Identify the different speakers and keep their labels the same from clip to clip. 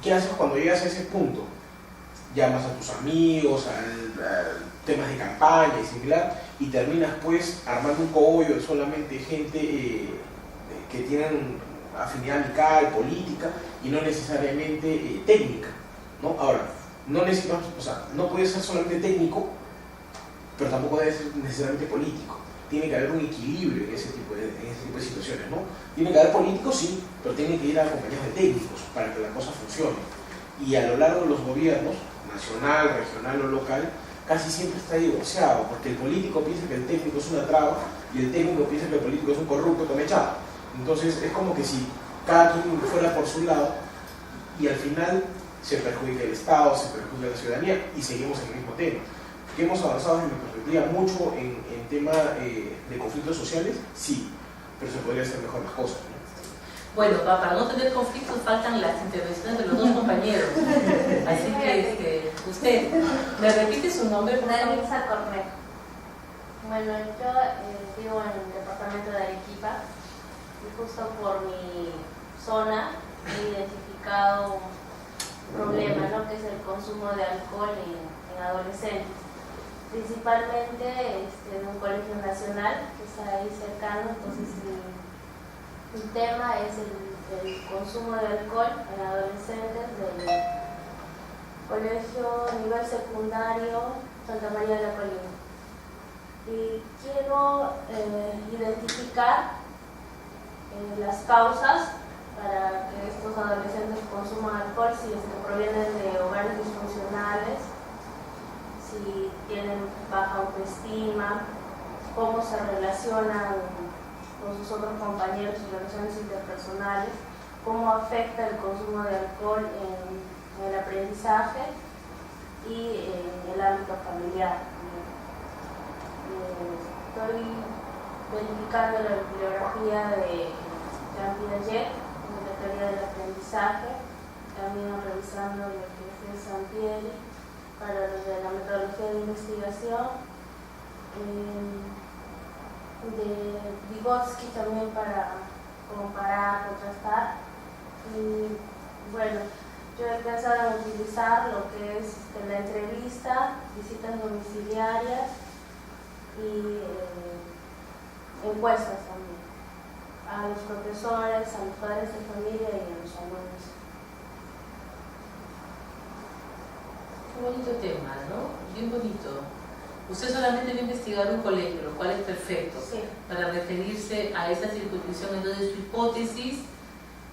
Speaker 1: ¿qué haces cuando llegas a ese punto? Llamas a tus amigos, a temas de campaña y similar, y terminas pues armando un cogollo de solamente gente que tienen afinidad amical, política y no necesariamente técnica, ¿no? Ahora, no necesitas, o sea, no puedes ser solamente técnico, pero tampoco debe ser necesariamente político. Tiene que haber un equilibrio en ese tipo de situaciones, ¿no? Tiene que haber políticos, sí, pero tienen que ir acompañados de técnicos para que la cosa funcione. Y a lo largo de los gobiernos, nacional, regional o local, casi siempre está divorciado, porque el político piensa que el técnico es una traba y el técnico piensa que el político es un corrupto que me echaba. Entonces es como que si cada quien fuera por su lado y al final se perjudica el Estado, se perjudica la ciudadanía y seguimos en el mismo tema. ¿Que hemos avanzado desde mi perspectiva mucho en tema de conflictos sociales? Sí, pero se podría hacer mejor las cosas, ¿no?
Speaker 2: Bueno, para no tener conflictos faltan las intervenciones de los dos compañeros. Así que usted, ¿me repite su nombre?
Speaker 3: Danitza Cornejo. Bueno, yo vivo en el departamento de Arequipa y justo por mi zona he identificado un problema, ¿no? Que es el consumo de alcohol en adolescentes. Principalmente de un colegio nacional que está ahí cercano, entonces el tema es el consumo de alcohol en adolescentes del colegio nivel secundario Santa María de la Colina. Y quiero identificar las causas para que estos adolescentes consuman alcohol, si es que provienen de hogares disfuncionales, si tienen baja autoestima, cómo se relacionan con sus otros compañeros en relaciones interpersonales, cómo afecta el consumo de alcohol en el aprendizaje y en el ámbito familiar. Estoy verificando la bibliografía de Jean Piaget, de la teoría del aprendizaje, también revisando lo que es Sampieri para lo de la metodología de investigación, de Vygotsky también para comparar, contrastar. Y bueno, yo he pensado en utilizar lo que es la entrevista, visitas domiciliarias y encuestas también a los profesores, a los padres de familia y a los alumnos.
Speaker 2: Qué bonito tema, ¿no? Bien bonito. Usted solamente va a investigar un colegio, lo cual es perfecto,
Speaker 3: sí,
Speaker 2: para referirse a esa circunscripción. Entonces su hipótesis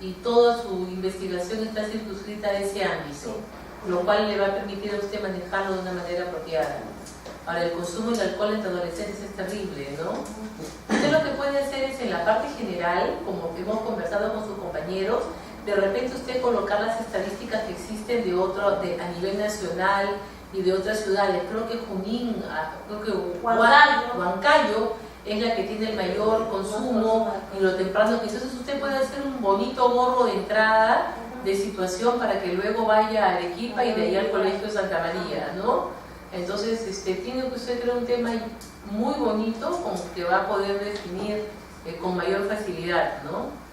Speaker 2: y toda su investigación está circunscrita a ese ámbito,
Speaker 3: sí,
Speaker 2: lo cual le va a permitir a usted manejarlo de una manera apropiada. Ahora, el consumo de alcohol entre adolescentes es terrible, ¿no? Usted lo que puede hacer es, en la parte general, como hemos conversado con sus compañeros, de repente usted colocar las estadísticas que existen a nivel nacional y de otras ciudades. Creo que Junín, creo que Huancayo es la que tiene el mayor consumo y lo temprano. Entonces usted puede hacer un bonito gorro de entrada de situación para que luego vaya a Arequipa y de ahí al Colegio Santa María, ¿no? Entonces tiene que usted crear un tema muy bonito con que va a poder definir con mayor facilidad, ¿no?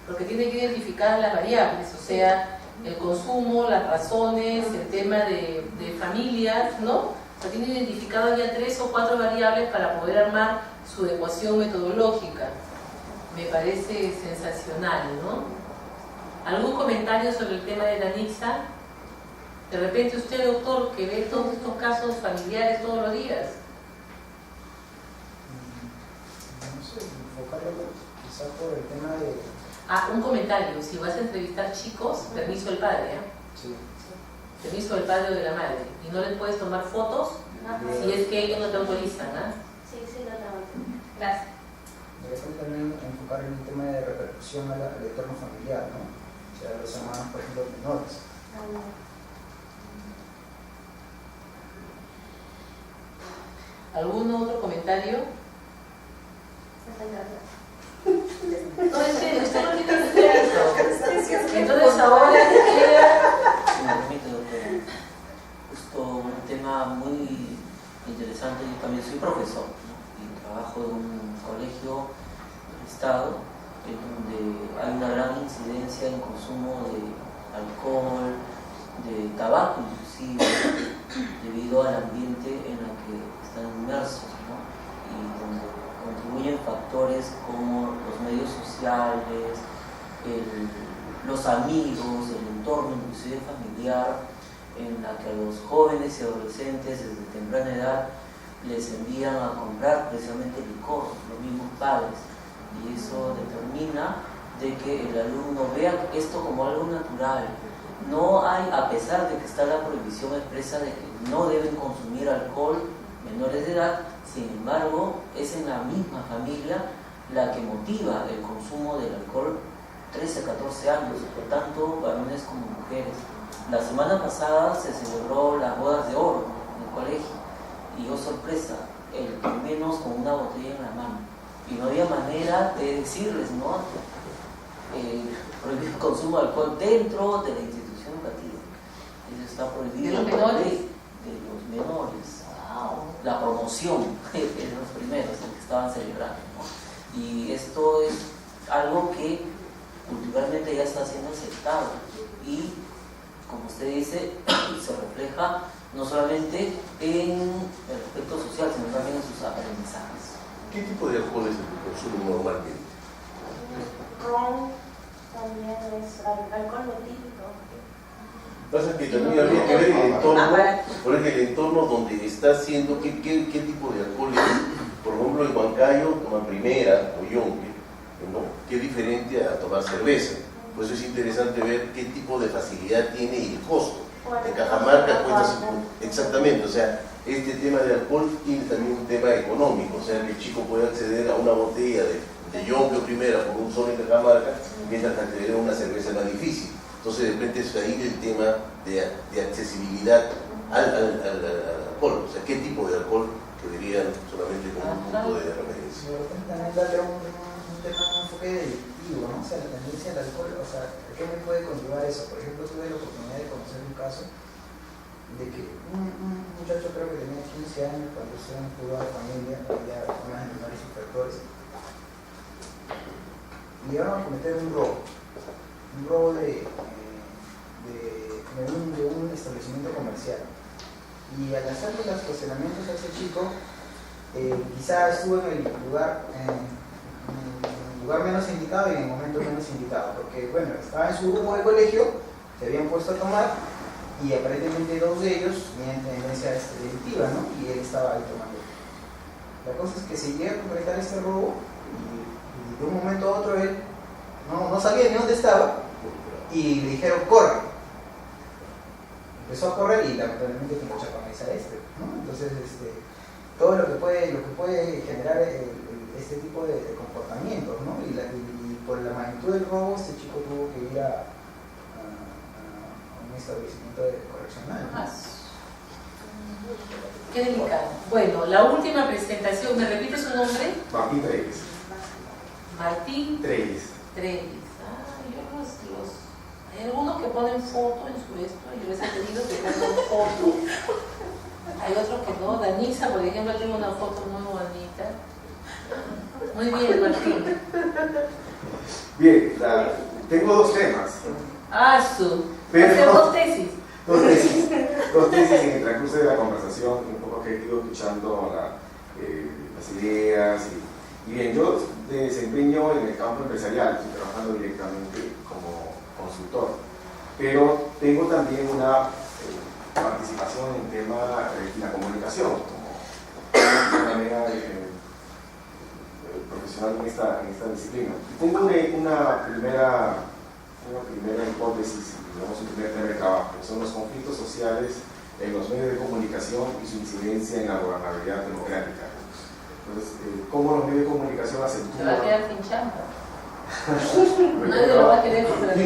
Speaker 2: Porque tiene que identificar las variables, o sea, el consumo, las razones, el tema de familias, ¿no? O sea, tiene identificado ya 3 o 4 variables para poder armar su ecuación metodológica. Me parece sensacional, ¿no? ¿Algún comentario sobre el tema de Danitza? De repente usted, doctor, que ve todos estos casos familiares todos los días.
Speaker 4: No sé, enfocarlo quizás por el tema de...
Speaker 2: Un comentario. Si vas a entrevistar chicos, permiso del padre, ¿eh?
Speaker 4: Sí.
Speaker 2: Permiso del padre o de la madre. Y no les puedes tomar fotos si es que ellos no te autorizan, ¿ah?
Speaker 3: Sí, lo tengo. Gracias.
Speaker 4: De repente también enfocar en el tema de repercusión al entorno familiar, ¿no? O sea, los hermanos, por ejemplo, menores.
Speaker 2: ¿Algún otro comentario? No, es que usted no tiene que hacer eso. Entonces ahora
Speaker 5: Si me permite, doctor, justo un tema muy interesante. Yo también soy profesor, ¿no? Y trabajo en un colegio del Estado, en donde hay una gran incidencia en consumo de alcohol, tabaco inclusive, debido al ambiente en el que están inmersos, ¿no? Y donde contribuyen factores como los medios sociales, los amigos, el entorno inclusive familiar, en la que a los jóvenes y adolescentes desde temprana edad les envían a comprar precisamente licor, los mismos padres, y eso determina de que el alumno vea esto como algo natural. No hay, a pesar de que está la prohibición expresa de que no deben consumir alcohol menores de edad, sin embargo es en la misma familia la que motiva el consumo del alcohol 13 a 14 años, tanto varones como mujeres. La semana pasada se celebró las bodas de oro en el colegio y, oh sorpresa, el que menos con una botella en la mano. Y no había manera de decirles, ¿no? Prohibir el consumo de alcohol dentro de la institución educativa. Eso está prohibido.
Speaker 2: ¿De los menores?
Speaker 5: De los menores.
Speaker 2: Wow.
Speaker 5: La promoción de los primeros, el que estaban celebrando, ¿no? Y esto es algo que culturalmente ya está siendo aceptado y, como usted dice, se refleja no solamente en el aspecto social, sino también en sus aprendizajes.
Speaker 6: ¿Qué tipo de alcohol es el que consumen normalmente?
Speaker 3: Ron también es alcohol etílico.
Speaker 6: Pasa que también habría que ver el entorno, por ejemplo, el entorno donde está haciendo, qué tipo de alcohol es. Por ejemplo, en Huancayo toman primera o yonque, ¿no? Que es diferente a tomar cerveza. Por eso es interesante ver qué tipo de facilidad tiene y el costo. En Cajamarca cuesta exactamente, o sea, este tema de alcohol tiene también un tema económico, o sea, que el chico puede acceder a una botella de yonque o primera por un sol en Cajamarca, mientras que acceder a una cerveza es más difícil. Entonces, de repente es ahí el tema de accesibilidad al alcohol, o sea, qué tipo de alcohol que dirían solamente como un punto de referencia.
Speaker 4: También darle un enfoque delictivo, ¿no? O sea, la tendencia al alcohol, o sea, ¿qué me puede conllevar eso? Por ejemplo, tuve la oportunidad de conocer un caso de que un muchacho, creo que tenía 15 años, cuando estaba en un juzgado de familia, había unas menores infractores, y llegaron a cometer un robo de un establecimiento comercial. Y al hacerle los cuestionamientos a ese chico, quizá estuvo en el lugar menos indicado y en el momento menos indicado, porque bueno, estaba en su grupo de colegio, se habían puesto a tomar y aparentemente dos de ellos tenían tendencia delictiva, ¿no? Y él estaba ahí tomando. La cosa es que se llega a concretar este robo y de un momento a otro él no sabía ni dónde estaba y le dijeron corre. Empezó a correr y lamentablemente tuvo que chapanear ¿no? Entonces todo lo que puede generar este tipo de comportamientos, ¿no? Y por la magnitud del robo, este chico tuvo que ir a un establecimiento correccional, ¿no?
Speaker 2: Qué delicado. Bueno, la última presentación, ¿me repite su nombre?
Speaker 7: Martín Treyes.
Speaker 2: Martín
Speaker 7: Treyes.
Speaker 2: Treyes. Hay algunos que ponen foto en su esto, yo les he pedido que pongan foto. Hay otros que no. Danisa, por ejemplo, tengo una foto muy bonita. Muy bien, Martín.
Speaker 7: Bien, tengo dos temas.
Speaker 2: Hacer dos tesis.
Speaker 7: Dos tesis en el transcurso de la conversación, un poco que he ido escuchando las ideas. Y bien, yo me desempeño en el campo empresarial, estoy trabajando directamente como consultor, pero tengo también una participación en el tema de la comunicación, como una manera profesional en esta disciplina. Tengo una primera hipótesis, digamos un primer tema de trabajo, que son los conflictos sociales en los medios de comunicación y su incidencia en la gobernabilidad democrática. Entonces, ¿cómo los medios de comunicación acentúan?
Speaker 2: Se va a quedar sin chamba. Nadie lo va a querer contratar.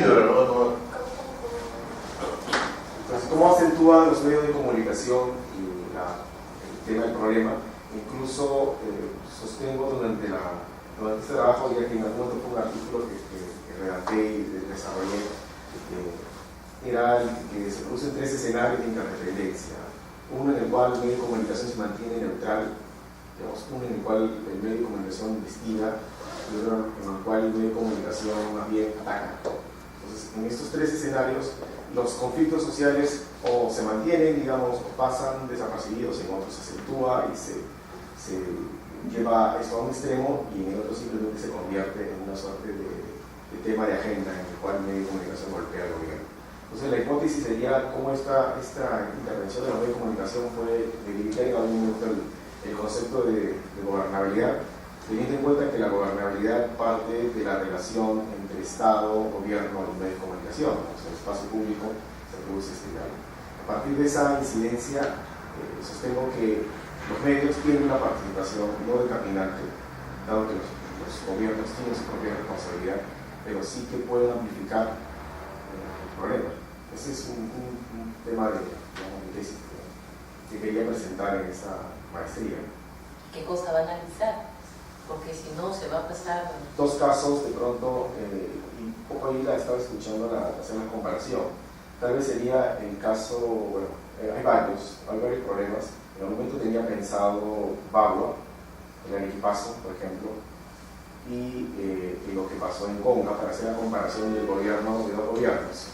Speaker 7: Entonces, ¿cómo acentúan los medios de comunicación el tema del problema? Incluso sostengo durante este trabajo, ya que en algún momento fue un artículo que redacté y desarrollé, era el que se producen tres escenarios de interdependencia. Uno en el cual el medio de comunicación se mantiene neutral, digamos, uno en el cual el medio de comunicación investiga, y otro en el cual el medio de comunicación más bien ataca. Entonces Entonces, en estos tres escenarios, los conflictos sociales o se mantienen, digamos, o pasan desapercibidos, en otros se acentúa y se lleva esto a un extremo, y en el otro simplemente se convierte en una suerte de tema de agenda en el cual el medio de comunicación golpea al gobierno. Entonces, la hipótesis sería cómo esta intervención de los medios de comunicación puede debilitar en algún momento el concepto de gobernabilidad, teniendo en cuenta que la gobernabilidad parte de la relación entre Estado, gobierno y medios de comunicación. En el espacio público se produce este diálogo. A partir de esa incidencia, sostengo que los medios tienen una participación no determinante, dado que los gobiernos tienen su propia responsabilidad, pero sí que pueden amplificar el problema. Ese es un tema de tesis que quería presentar en esta maestría.
Speaker 2: ¿Qué cosa va a analizar? Porque si no, se va a pasar...
Speaker 7: Dos casos de pronto, y un poco ahí la estaba escuchando hacer la comparación. Tal vez sería el caso, bueno, hay varios problemas. En algún momento tenía pensado Bagua, el Arequipazo, por ejemplo, y lo que pasó en Conga, para hacer la comparación del gobierno de dos gobiernos.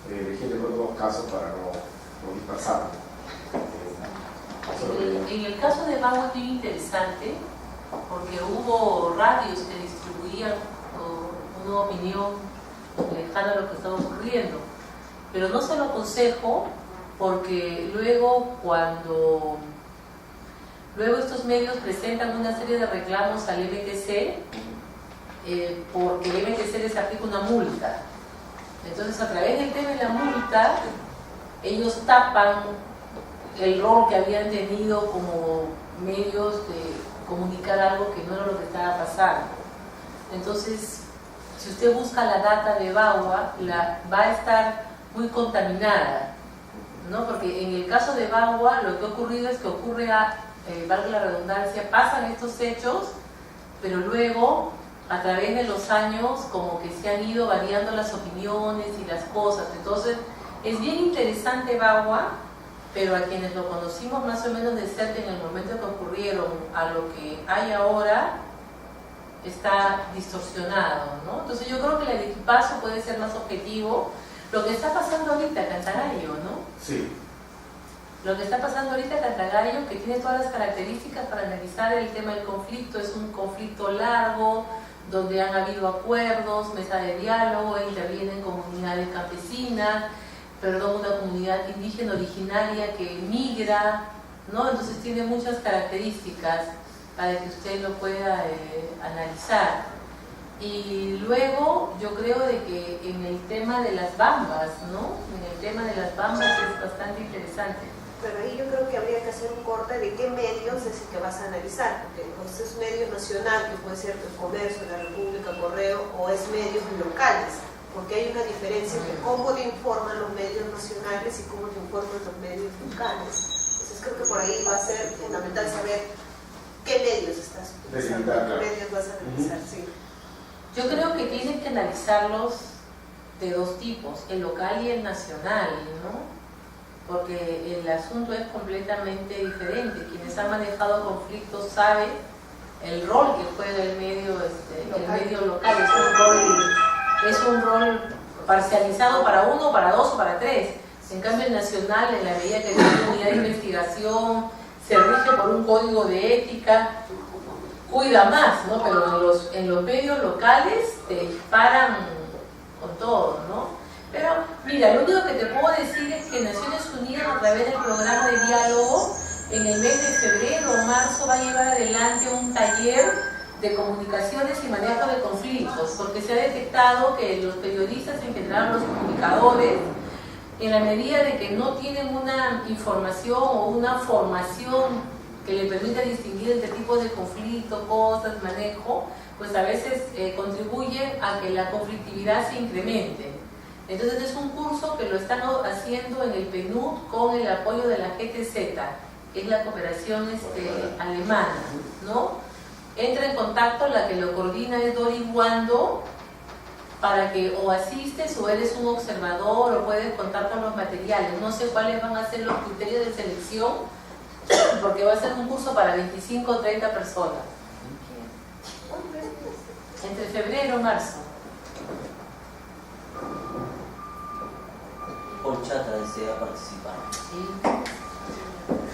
Speaker 7: Elegí de pronto dos casos para no dispersar.
Speaker 2: En el caso de Bagua es bien interesante, porque hubo radios que distribuían una opinión lejana a lo que estaba ocurriendo. Pero no se lo aconsejo, porque luego estos medios presentan una serie de reclamos al MTC, porque el MTC les aplica una multa. Entonces, a través del tema de la multa, ellos tapan el rol que habían tenido como medios de comunicar algo que no era lo que estaba pasando. Entonces, si usted busca la data de Bagua, va a estar muy contaminada, ¿no? Porque en el caso de Bagua, lo que ha ocurrido es que valga la redundancia, pasan estos hechos, pero luego, a través de los años, como que se han ido variando las opiniones y las cosas. Entonces, es bien interesante Bagua, pero a quienes lo conocimos más o menos de cerca en el momento que ocurrieron a lo que hay ahora, está distorsionado, ¿no? Entonces yo creo que el Arequipazo puede ser más objetivo. Lo que está pasando ahorita en Cantagallo, ¿no?
Speaker 7: Sí.
Speaker 2: Lo que está pasando ahorita en Cantagallo, que tiene todas las características para analizar el tema del conflicto, es un conflicto largo, donde han habido acuerdos, mesa de diálogo, intervienen comunidades campesinas, una comunidad indígena originaria que migra, ¿no? Entonces tiene muchas características para que usted lo pueda analizar. Y luego yo creo de que en el tema de las bambas, ¿no? En el tema de las bambas es bastante interesante.
Speaker 8: Pero ahí yo creo que habría que hacer un corte de qué medios es el que vas a analizar, porque es medio nacional, que puede ser el Comercio, la República, Correo, o es medios locales, porque hay una diferencia entre cómo te informan los medios nacionales y cómo te informan los medios locales. Entonces creo que por ahí va a ser fundamental saber qué medios estás utilizando, qué medios vas a analizar, sí.
Speaker 2: Yo creo que tienes que analizarlos de dos tipos, el local y el nacional, ¿no? Porque el asunto es completamente diferente. Quienes han manejado conflictos saben el rol que juega el medio local. Es un rol parcializado para uno, para dos o para tres. En cambio el nacional, en la medida que tiene unidad de investigación, se rige por un código de ética, cuida más, ¿no? Pero en los medios locales te disparan con todo, ¿no? Pero mira, lo único que te puedo decir es que Naciones Unidas, a través del programa de diálogo, en el mes de febrero o marzo va a llevar adelante un taller de comunicaciones y manejo de conflictos, porque se ha detectado que los periodistas, en general los comunicadores, en la medida de que no tienen una información o una formación que le permita distinguir entre tipos de conflicto, cosas, manejo, pues a veces contribuye a que la conflictividad se incremente. Entonces es un curso que lo están haciendo en el PNUD con el apoyo de la GTZ, que es la cooperación alemana, ¿no? Entra en contacto, la que lo coordina es Doris Wando, para que o asistes o eres un observador o puedes contar con los materiales. No sé cuáles van a ser los criterios de selección, porque va a ser un curso para 25 o 30 personas. Entre febrero y marzo.
Speaker 5: Horchata desea participar.
Speaker 2: Sí.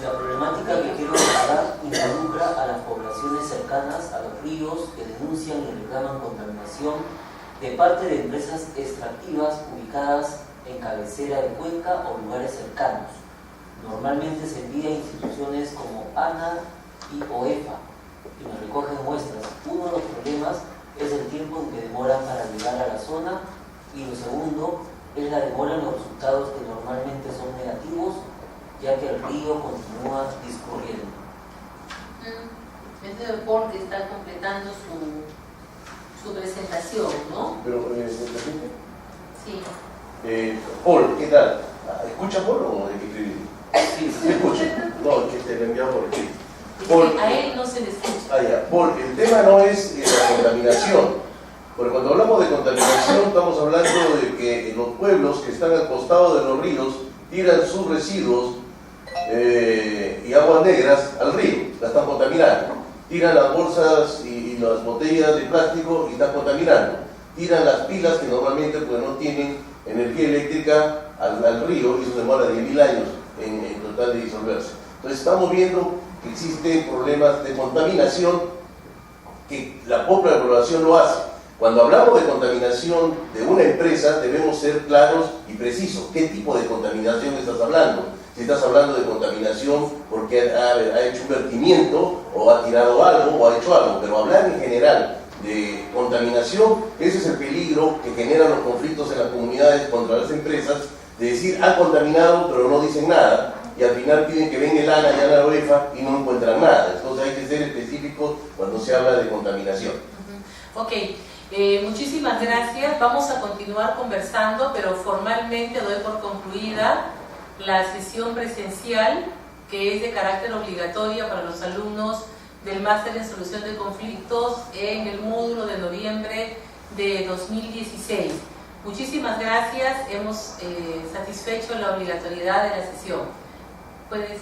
Speaker 5: La problemática que quiero abordar involucra a las poblaciones cercanas a los ríos que denuncian y reclaman contaminación de parte de empresas extractivas ubicadas en cabecera de cuenca o lugares cercanos. Normalmente se envía a instituciones como ANA y OEFA y nos recogen muestras. Uno de los problemas es el tiempo en que demoran para llegar a la zona y lo segundo es la demora en los resultados que normalmente son negativos, ya que el río continúa discurriendo.
Speaker 2: Este es Paul que está completando su presentación, ¿no?
Speaker 6: Pero, ¿me permite?
Speaker 2: Sí.
Speaker 6: Paul, ¿qué tal? ¿Escucha Paul o de qué estoy?
Speaker 5: Sí,
Speaker 6: ¿Me escucha? No, que te lo enviado por aquí. Paul,
Speaker 2: A él no se le escucha.
Speaker 6: Ah, ya. Paul, el tema no es la contaminación, porque cuando hablamos de contaminación estamos hablando de que en los pueblos que están al costado de los ríos tiran sus residuos y aguas negras al río, la están contaminando. Tiran las bolsas y las botellas de plástico y están contaminando. Tiran las pilas que normalmente pues, no tienen energía eléctrica al río y eso demora 10.000 años en total de disolverse. Entonces estamos viendo que existen problemas de contaminación que la propia población lo hace. Cuando hablamos de contaminación de una empresa debemos ser claros y precisos. ¿Qué tipo de contaminación estás hablando? Si estás hablando de contaminación porque ha hecho un vertimiento o ha tirado algo o ha hecho algo, pero hablar en general de contaminación, ese es el peligro que generan los conflictos en las comunidades contra las empresas, de decir han contaminado pero no dicen nada y al final piden que venga el ANA y la OEFA y no encuentran nada. Entonces hay que ser específicos cuando se habla de contaminación.
Speaker 2: Ok, muchísimas gracias. Vamos a continuar conversando, pero formalmente doy por concluida la sesión presencial que es de carácter obligatoria para los alumnos del Máster en Solución de Conflictos en el módulo de noviembre de 2016. Muchísimas gracias, hemos satisfecho la obligatoriedad de la sesión. Puedes